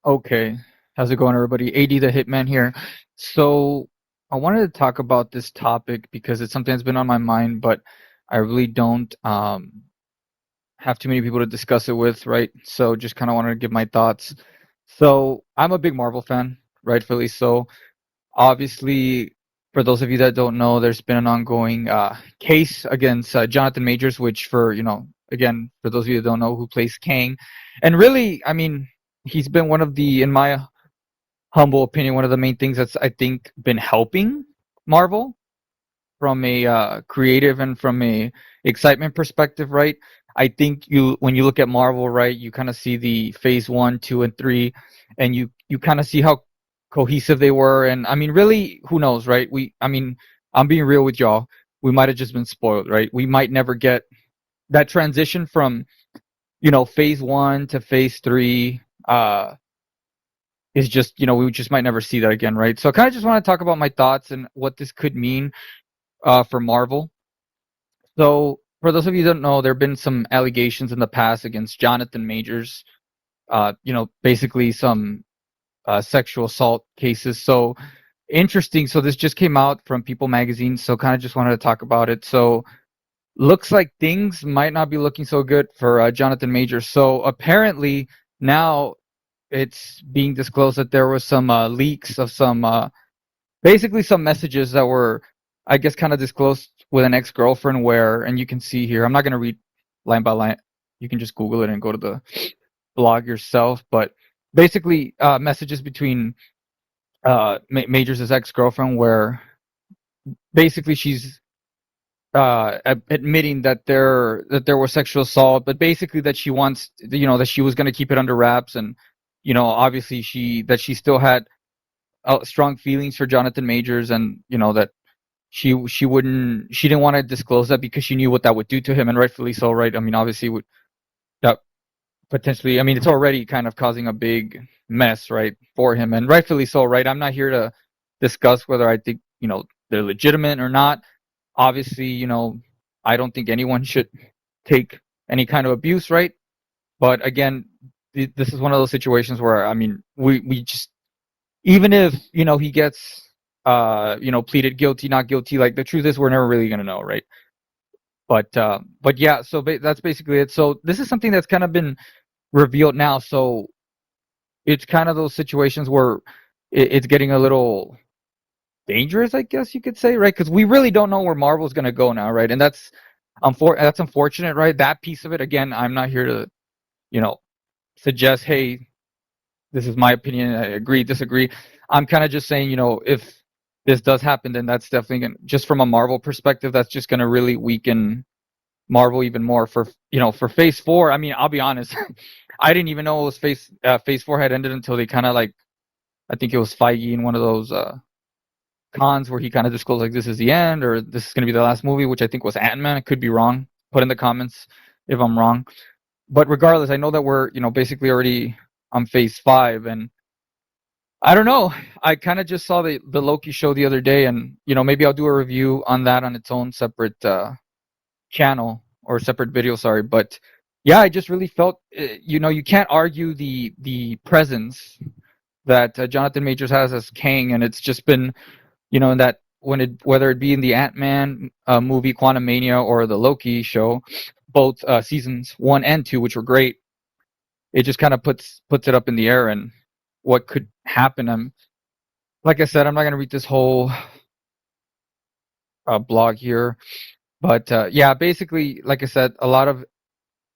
Okay. How's it going, everybody? AD.THE.HITMAN here. So, I wanted to talk about this topic because it's something that's been on my mind, but I really don't have too many people to discuss it with, right? So, just kind of wanted to give my thoughts. So, I'm a big Marvel fan, rightfully so. Obviously, for those of you that don't know, there's been an ongoing case against Jonathan Majors, which, again, for those of you that don't know, who plays Kang. And really, I mean, he's been one of the, in my humble opinion, one of the main things that's I think been helping Marvel from a creative and from a excitement perspective, right? I think you when you look at Marvel, right, you kind of see the phase one, two, and three, and you kind of see how cohesive they were, and I mean, really, who knows, right? I mean, I'm being real with y'all. We might have just been spoiled, right? We might never get that transition from phase one to phase three. Is just we just might never see that again, right? So I kind of just want to talk about my thoughts and what this could mean for Marvel. So for those of you that don't know, there have been some allegations in the past against Jonathan Majors. Basically some sexual assault cases. So interesting. So this just came out from People Magazine. So kind of just wanted to talk about it. So looks like things might not be looking so good for Jonathan Majors. So apparently now it's being disclosed that there was some leaks of some basically some messages that were, I guess, kind of disclosed with an ex-girlfriend. Where, and you can see here, I'm not going to read line by line. You can just Google it and go to the blog yourself. But basically, messages between Majors' ex-girlfriend, where basically she's admitting that there was sexual assault, but basically that she wants, that she was going to keep it under wraps, and obviously she still had strong feelings for Jonathan Majors, and that she didn't want to disclose that because she knew what that would do to him, and rightfully so, right? I mean, obviously would that potentially, I mean, it's already kind of causing a big mess, right, for him, and rightfully so, right? I'm not here to discuss whether I think they're legitimate or not. Obviously, I don't think anyone should take any kind of abuse, right? But again, this is one of those situations where, I mean, we just, even if he gets pleaded guilty, not guilty, like, the truth is we're never really gonna know, right? But yeah, so that's basically it. So this is something that's kind of been revealed now. So it's kind of those situations where it's getting a little dangerous, I guess you could say, right? Because we really don't know where Marvel's gonna go now, right? And that's unfortunate, right? That piece of it. Again, I'm not here to you know suggest, hey, this is my opinion, I agree, disagree. I'm kind of just saying, if this does happen, then that's definitely going to, just from a Marvel perspective, that's just going to really weaken Marvel even more for, for phase four. I mean, I'll be honest. I didn't even know it was phase four had ended until they kind of, like, I think it was Feige in one of those cons where he kind of disclosed, like, this is the end, or this is going to be the last movie, which I think was Ant-Man. I could be wrong. Put in the comments if I'm wrong. But regardless, I know that we're, basically already on phase five, and I don't know. I kind of just saw the Loki show the other day, and maybe I'll do a review on that on its own separate channel, or separate video. Sorry, but yeah, I just really felt, you can't argue the presence that Jonathan Majors has as Kang, and it's just been, in that, whether it be in the Ant-Man movie Quantumania, or the Loki show, both seasons one and two, which were great. It just kind of puts it up in the air, and what could happen. Like I said, I'm not going to read this whole blog here, but yeah, basically, like I said, a lot of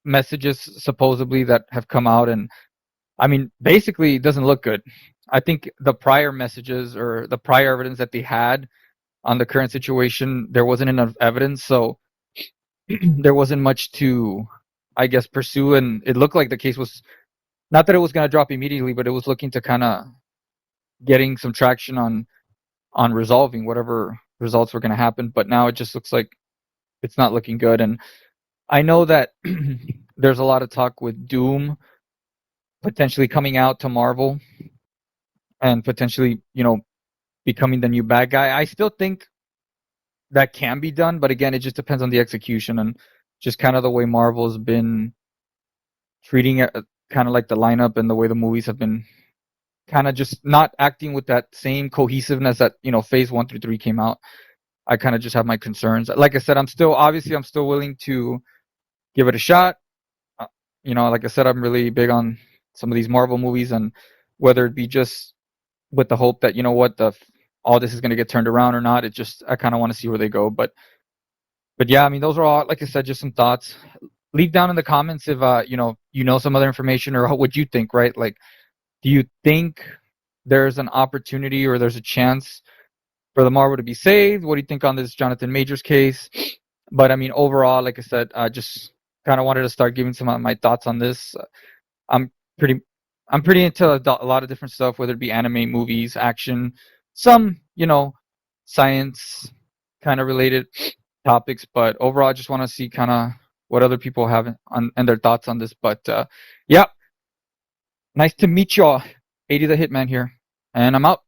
messages supposedly that have come out, and I mean, basically, it doesn't look good. I think the prior messages, or the prior evidence that they had on the current situation, there wasn't enough evidence, so there wasn't much to, I guess, pursue, and it looked like the case was, not that it was going to drop immediately, but it was looking to kind of getting some traction on resolving whatever results were going to happen. But now it just looks like it's not looking good. And I know that there's a lot of talk with Doom potentially coming out to Marvel, and potentially, becoming the new bad guy. I still think that can be done, but again, it just depends on the execution, and just kind of the way Marvel's been treating it, kind of like the lineup and the way the movies have been kind of just not acting with that same cohesiveness that phase 1 through 3 came out. I kind of just have my concerns. Like I said, I'm still willing to give it a shot. Uh, like I said, I'm really big on some of these Marvel movies, and whether it be just with the hope that all this is going to get turned around or not, I kind of want to see where they go. But yeah, I mean, those are all, like I said, just some thoughts. Leave down in the comments if some other information, or what you think, right? Like, do you think there's an opportunity or there's a chance for the Marvel to be saved? What do you think on this Jonathan Majors case? But I mean, overall, like I said, I just kind of wanted to start giving some of my thoughts on this. I'm pretty, I'm pretty into a lot of different stuff, whether it be anime, movies, action, some, science kind of related topics. But overall, I just want to see kind of what other people have and their thoughts on this. But yeah, nice to meet y'all. AD the Hitman here, and I'm out.